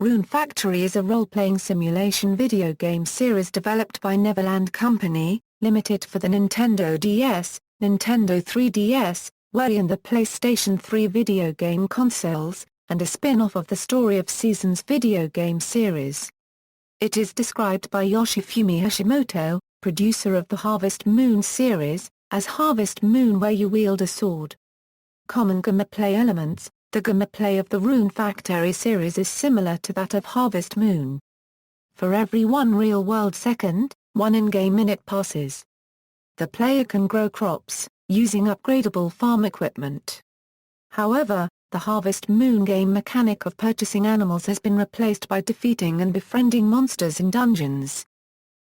Rune Factory is a role-playing simulation video game series developed by Neverland Co., Limited for the Nintendo DS, Nintendo 3DS, Wii and the PlayStation 3 video game consoles, and a spin-off of the Story of Seasons video game series. It is described by Yoshifumi Hashimoto, producer of the Harvest Moon series, as Harvest Moon where you wield a sword. Common gameplay elements. The gameplay of the Rune Factory series is similar to that of Harvest Moon. For every 1 real-world second, 1 in-game minute passes. The player can grow crops, using upgradable farm equipment. However, the Harvest Moon game mechanic of purchasing animals has been replaced by defeating and befriending monsters in dungeons.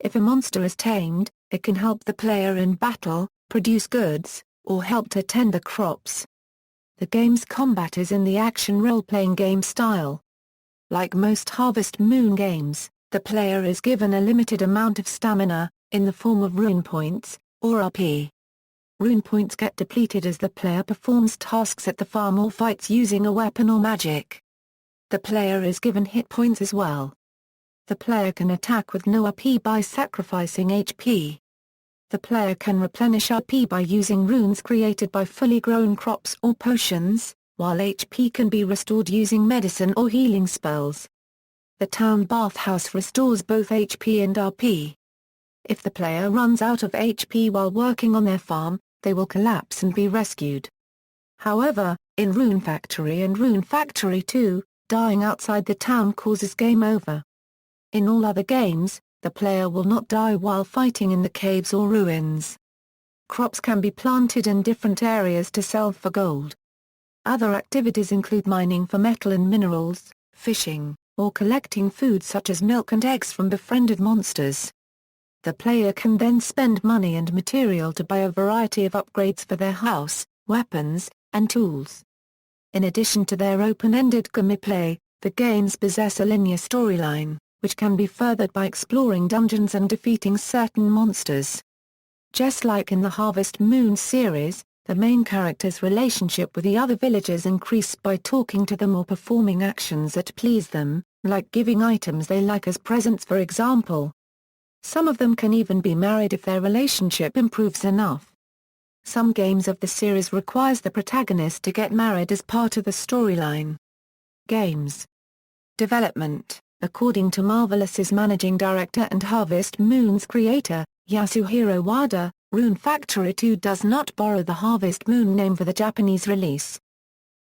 If a monster is tamed, it can help the player in battle, produce goods, or help to tend the crops. The game's combat is in the action role-playing game style. Like most Harvest Moon games, the player is given a limited amount of stamina, in the form of rune points, or RP. Rune points get depleted as the player performs tasks at the farm or fights using a weapon or magic. The player is given hit points as well. The player can attack with no RP by sacrificing HP. The player can replenish RP by using runes created by fully grown crops or potions, while HP can be restored using medicine or healing spells. The town bathhouse restores both HP and RP. If the player runs out of HP while working on their farm, they will collapse and be rescued. However, in Rune Factory and Rune Factory 2, dying outside the town causes game over. In all other games, the player will not die while fighting in the caves or ruins. Crops can be planted in different areas to sell for gold. Other activities include mining for metal and minerals, fishing, or collecting food such as milk and eggs from befriended monsters. The player can then spend money and material to buy a variety of upgrades for their house, weapons, and tools. In addition to their open-ended gameplay, the games possess a linear storyline, which can be furthered by exploring dungeons and defeating certain monsters. Just like in the Harvest Moon series, the main character's relationship with the other villagers increase by talking to them or performing actions that please them, like giving items they like as presents for example. Some of them can even be married if their relationship improves enough. Some games of the series requires the protagonist to get married as part of the storyline. Games development. According to Marvelous's managing director and Harvest Moon's creator, Yasuhiro Wada, Rune Factory 2 does not borrow the Harvest Moon name for the Japanese release.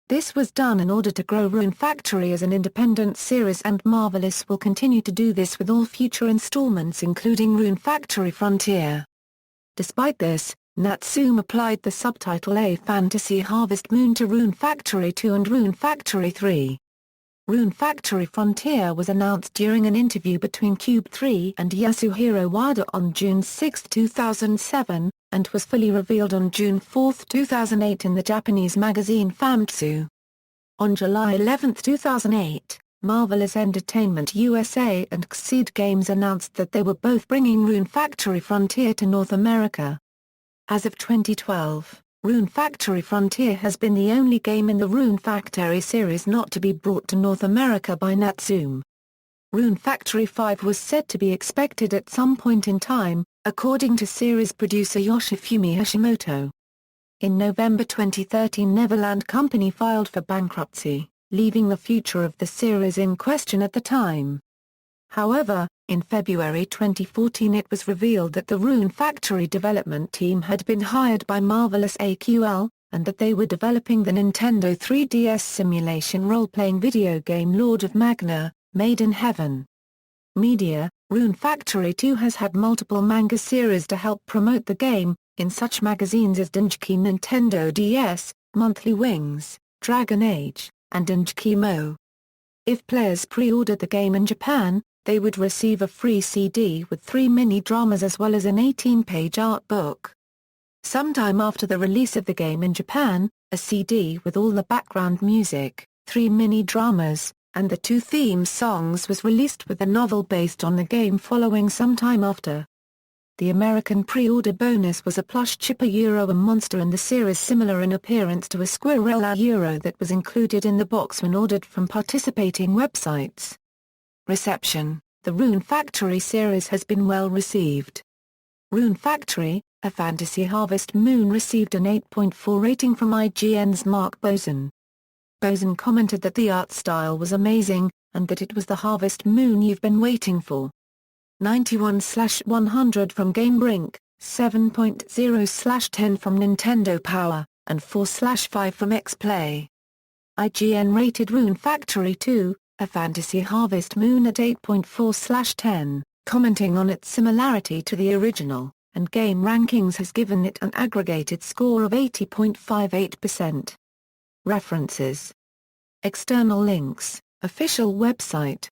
This was done in order to grow Rune Factory as an independent series, and Marvelous will continue to do this with all future installments including Rune Factory Frontier. Despite this, Natsume applied the subtitle A Fantasy Harvest Moon to Rune Factory 2 and Rune Factory 3. Rune Factory Frontier was announced during an interview between Cube 3 and Yasuhiro Wada on June 6, 2007, and was fully revealed on June 4, 2008 in the Japanese magazine Famitsu. On July 11, 2008, Marvelous Entertainment USA and Xseed Games announced that they were both bringing Rune Factory Frontier to North America. As of 2012, Rune Factory Frontier has been the only game in the Rune Factory series not to be brought to North America by Natsume. Rune Factory 5 was said to be expected at some point in time, according to series producer Yoshifumi Hashimoto. In November 2013, Neverland Co. filed for bankruptcy, leaving the future of the series in question at the time. However, in February 2014 it was revealed that the Rune Factory development team had been hired by Marvelous AQL, and that they were developing the Nintendo 3DS simulation role-playing video game Lord of Magna, Made in Heaven. Media. Rune Factory 2 has had multiple manga series to help promote the game, in such magazines as Dengeki Nintendo DS, Monthly Wings, Dragon Age, and Dengeki Mo. If players pre-ordered the game in Japan, they would receive a free CD with 3 mini-dramas as well as an 18-page art book. Sometime after the release of the game in Japan, a CD with all the background music, 3 mini-dramas, and the 2 theme songs was released with a novel based on the game following some time after. The American pre-order bonus was a plush chip a monster in the series similar in appearance to a squirrel that was included in the box when ordered from participating websites. Reception: the Rune Factory series has been well received. Rune Factory, a fantasy Harvest Moon received an 8.4 rating from IGN's Mark Boson. Boson commented that the art style was amazing, and that it was the Harvest Moon you've been waiting for. 91/100 from GameBrink, 7.0/10 from Nintendo Power, and 4/5 from X-Play. IGN rated Rune Factory 2, a fantasy Harvest Moon at 8.4/10, commenting on its similarity to the original, and Game Rankings has given it an aggregated score of 80.58%. References. External links, official website.